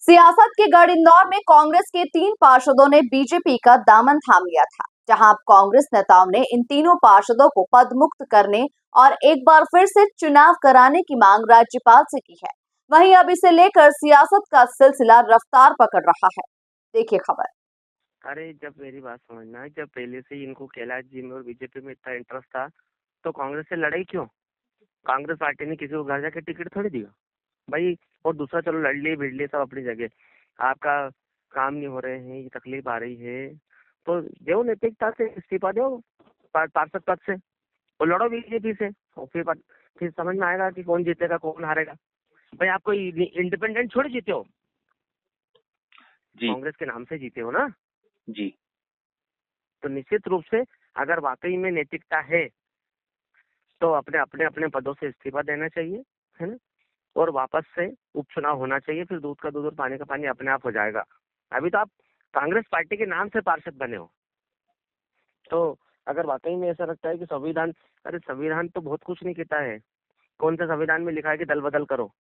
सियासत के गढ़ इंदौर में कांग्रेस के 3 पार्षदों ने बीजेपी का दामन थाम लिया था, जहां अब कांग्रेस नेताओं ने इन तीनों पार्षदों को पद मुक्त करने और एक बार फिर से चुनाव कराने की मांग राज्यपाल से की है। वहीं अब इसे लेकर सियासत का सिलसिला रफ्तार पकड़ रहा है। देखिए खबर। अरे जब मेरी बात समझना है, जब पहले से ही इनको कैलाश जी में और बीजेपी में इतना इंटरेस्ट था तो कांग्रेस से लड़ाई क्यों? कांग्रेस पार्टी ने किसी को घर जाके टिकट थोड़ी दिया भाई। और दूसरा, चलो लड़ लिए भिड़ लिए सब अपनी जगह, आपका काम नहीं हो रहे हैं, ये तकलीफ आ रही है तो दो नैतिकता से इस्तीफा दो पार्षद पद से और लड़ो बीजेपी से। और फिर समझ में आएगा कि कौन जीतेगा कौन हारेगा। भाई आप कोई इंडिपेंडेंट छोड़ जीते हो, जी कांग्रेस के नाम से जीते हो ना जी। तो निश्चित रूप से अगर वाकई में नैतिकता है तो अपने अपने अपने पदों से इस्तीफा देना चाहिए, है ना। और वापस से उपचुनाव होना चाहिए, फिर दूध का दूध और पानी का पानी अपने आप हो जाएगा। अभी तो आप कांग्रेस पार्टी के नाम से पार्षद बने हो। तो अगर वाकई में ऐसा लगता है कि संविधान, अरे संविधान तो बहुत कुछ नहीं कहता है। कौन सा संविधान में लिखा है कि दल बदल करो?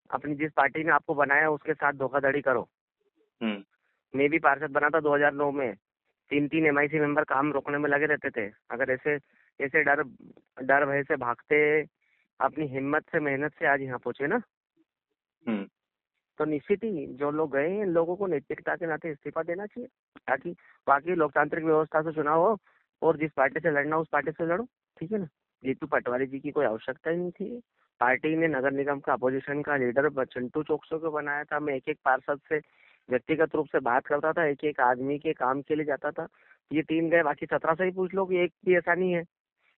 अपनी जिस पार्टी ने आपको बनाया उसके साथ धोखाधड़ी करो। मैं भी पार्षद बना था 2009 में। 3 MIC मेंबर काम रोकने में लगे रहते थे। अगर ऐसे ऐसे डर डर भय से भागते अपनी हिम्मत से मेहनत से आज यहाँ पहुंचे ना, तो निश्चित ही जो लोग गए हैं इन लोगों को नैतिकता के नाते इस्तीफा देना चाहिए, ताकि बाकी लोकतांत्रिक व्यवस्था से चुनाव हो और जिस पार्टी से लड़ना उस पार्टी से लड़ो, ठीक है ना। जीतू पटवारी जी की कोई आवश्यकता ही नहीं थी। पार्टी ने नगर निगम का अपोजिशन का लीडर चिंटू चोकसो को बनाया था। मैं एक एक पार्षद से व्यक्तिगत रूप से बात करता था, एक एक आदमी के काम के लिए जाता था। ये 3 गए, बाकी 17 से ही पूछ लो कि एक भी ऐसा नहीं है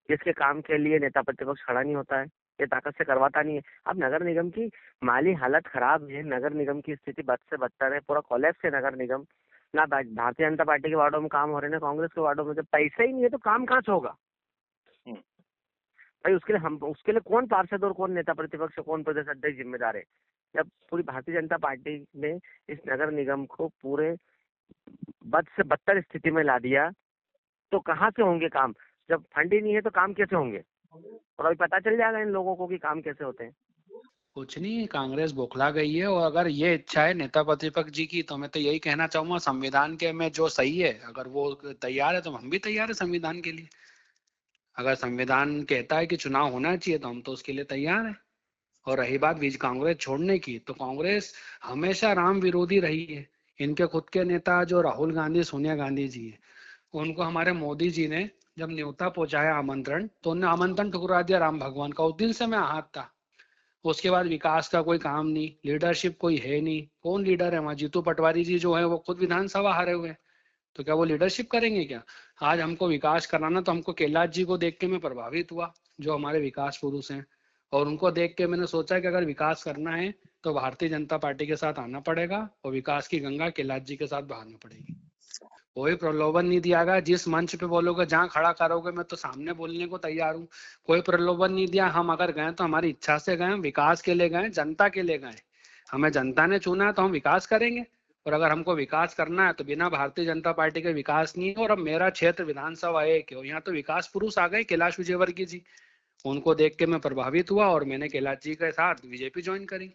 जिसके काम के लिए नेता प्रतिपक्ष खड़ा नहीं होता है, ये ताकत से करवाता नहीं है। अब नगर निगम की माली हालत खराब है, नगर निगम की स्थिति बद से बदतर है, पूरा कोलैप्स है नगर निगम। ना भारतीय जनता पार्टी के वार्डों में काम हो रहे हैं ना कांग्रेस के वार्डों में। जब पैसा ही नहीं है तो काम कहाँ से होगा भाई? उसके लिए कौन पार्षद और कौन नेता प्रतिपक्ष कौन प्रदेश अध्यक्ष जिम्मेदार है? जब पूरी भारतीय जनता पार्टी ने इस नगर निगम को पूरे बद से बदतर स्थिति में ला दिया तो कहाँ से होंगे काम? जब फंड ही नहीं है तो काम कैसे होंगे? और अभी पता चल जाएगा इन लोगों को कि काम कैसे होते हैं। कुछ नहीं, कांग्रेस बौखला गई है। और अगर ये इच्छा है नेता प्रतिपक्ष जी की तो मैं तो यही कहना चाहूंगा, संविधान के में जो सही है अगर वो तैयार है तो हम भी तैयार है संविधान के लिए। अगर संविधान कहता है कि चुनाव होना चाहिए तो हम तो उसके लिए तैयार है। और रही बात बीच कांग्रेस छोड़ने की, तो कांग्रेस हमेशा राम विरोधी रही है। इनके खुद के नेता जो राहुल गांधी सोनिया गांधी जी है, उनको हमारे मोदी जी ने जब न्योता पहुंचाया आमंत्रण, तो उन्हें आमंत्रण ठुकरा दिया राम भगवान का। उस दिन से मैं आहत था। उसके बाद विकास का कोई काम नहीं, लीडरशिप कोई है नहीं। कौन लीडर है वहाँ? जीतू पटवारी जी जो है वो खुद विधानसभा हारे हुए हैं, तो क्या वो लीडरशिप करेंगे क्या? आज हमको विकास कराना, तो हमको कैलाश जी को देख के मैं प्रभावित हुआ, जो हमारे विकास पुरुष हैं। और उनको देख के मैंने सोचा कि अगर विकास करना है तो भारतीय जनता पार्टी के साथ आना पड़ेगा और विकास की गंगा कैलाश जी के साथ बहाना पड़ेगी। कोई प्रलोभन नहीं दिया गया। जिस मंच पे बोलोगे, जहाँ खड़ा करोगे, मैं तो सामने बोलने को तैयार हूँ। कोई प्रलोभन नहीं दिया। हम अगर गए तो हमारी इच्छा से गए, विकास के लिए गए, जनता के लिए गए। हमें जनता ने चुना है तो हम विकास करेंगे। और अगर हमको विकास करना है तो बिना भारतीय जनता पार्टी के विकास नहीं है। और अब मेरा क्षेत्र विधानसभा 1 है, यहाँ तो विकास पुरुष आ गए, कैलाश विजयवर्गीय जी। उनको देख के मैं प्रभावित हुआ और मैंने कैलाश जी के साथ बीजेपी ज्वाइन करी।